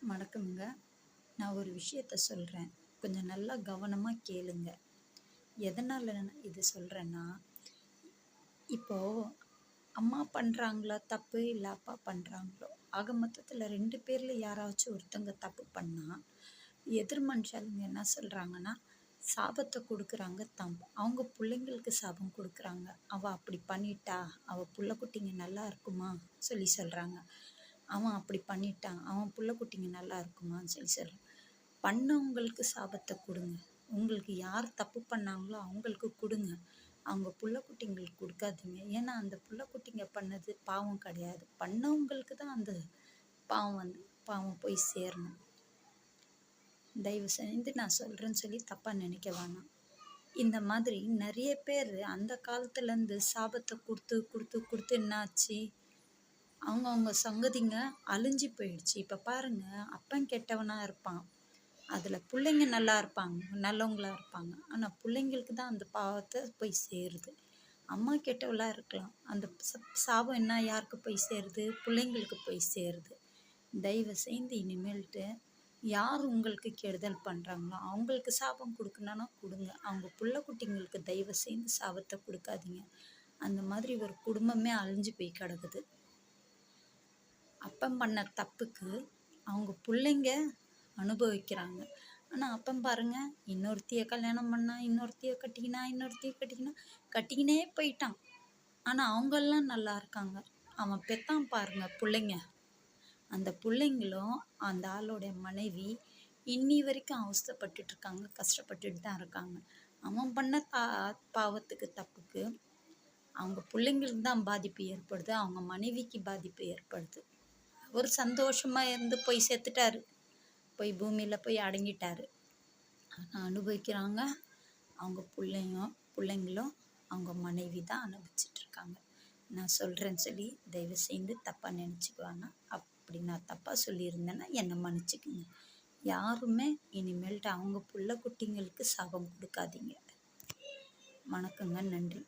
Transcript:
வணக்கம்ங்க. நான் ஒரு விஷயத்த சொல்றேன். கொஞ்சம் நல்லா கவனமா கேளுங்க. எதனால நான் இது சொல்றேன்னா, இப்போ அம்மா பண்றாங்களா தப்பு, இல்ல அப்பா பண்றாங்களோ, ஆக மொத்தத்துல 2 பேர்ல யாராச்சும் ஒருத்தங்க தப்பு பண்ணா, எதிர் மனுஷாளுங்க என்ன சொல்றாங்கன்னா, சாபத்த குடுக்குறாங்க அவங்க புள்ளைங்களுக்கு சாபம் குடுக்குறாங்க. "அவ அப்படி பண்ணிட்டா, அவ புள்ள குட்டிங்க நல்லா இருக்குமா?" சொல்லி சொல்றாங்க. "அவன் அப்படி பண்ணிட்டான், அவன் புள்ள குட்டிங்க நல்லா இருக்குமான்னு" சொல்லி சொல்றாங்க. பண்ணவங்களுக்கு சாபத்த குடுங்க. உங்களுக்கு யார் தப்பு பண்ணாங்களோ அவங்களுக்கு குடுங்க. அவங்க புள்ள குட்டிங்களுக்கு குடுக்காதீங்க. ஏன்னா, அந்த புள்ள குட்டிங்க பண்ணது பாவம் கிடையாது. பண்ணவங்களுக்கு தான் அந்த பாவம் போய் சேரணும். தயவு செஞ்சு நான் சொல்றேன்னு சொல்லி தப்பா நினைக்க வேணாம். இந்த மாதிரி நெறைய பேரு அந்த காலத்துலேருந்து சாபத்த குடுத்து என்னாச்சு? அவங்கவங்க சங்கதிங்க அழிஞ்சு போயிடுச்சு. இப்ப பாருங்க, அப்பன் கெட்டவனா இருப்பான். அதுல புள்ளைங்க நல்லா இருப்பாங்க, நல்லவங்களா இருப்பாங்க. ஆனா புள்ளைங்களுக்கு தான் அந்த பாவத்த போய் சேருது. அம்மா கெட்டவளா இருக்கலாம். அந்த சாபம் என்ன யாருக்கு போய் சேருது? புள்ளைங்களுக்கு போய் சேருது. தயவு செய்து இனிமேல்ட்டு யார் உங்களுக்கு கெடுதல் பண்றாங்களோ, அவங்களுக்கு சாபம் குடுக்கணும்னா குடுங்க. அவங்க புள்ள குட்டிங்களுக்கு தயவு செய்து சாபத்த குடுக்காதீங்க. அந்த மாதிரி ஒரு குடும்பமே அழிஞ்சு போய் கிடக்குது. அப்பன் பண்ண தப்புக்கு அவங்க புள்ளைங்க அனுபவிக்கிறாங்க. ஆனா அப்பன் பாருங்க, இன்னொருத்திய கல்யாணம் பண்ணா, இன்னொருத்திய கட்டிக்கினா, கட்டிக்கினே போயிட்டான். ஆனா அவங்கெல்லாம் நல்லா இருக்காங்க. அவன் பெத்தான் பாருங்க புள்ளைங்க. அந்த புள்ளைங்களும் அந்த ஆளோட மனைவி இன்னி வரைக்கும் அவஸ்தைப்பட்டுட்டு இருக்காங்க, கஷ்டப்பட்டுட்டு தான் இருக்காங்க. அவன் பண்ண பாவத்துக்கு தப்புக்கு அவங்க புள்ளைங்களுக்கு தான் பாதிப்பு ஏற்படுது, அவங்க மனைவிக்கு பாதிப்பு ஏற்படுது. அவர் சந்தோஷமா இருந்து போய் செத்துட்டாரு. போய் பூமியில போய் அடங்கிட்டாரு. ஆனா அனுபவிக்கிறாங்க அவங்க பிள்ளைங்களும் அவங்க மனைவி தான் அனுபவிச்சுட்டு இருக்காங்க. நான் சொல்றேன்னு சொல்லி தயவு செய்து தப்பா நினச்சிக்குவாங்க. அப்படி நான் தப்பா சொல்லியிருந்தேன்னா என்னை மன்னிச்சுக்குங்க. யாருமே இனிமேல்ட்டு அவங்க புள்ள குட்டிங்களுக்கு சாபம் கொடுக்காதீங்க. வணக்கங்க. நன்றி.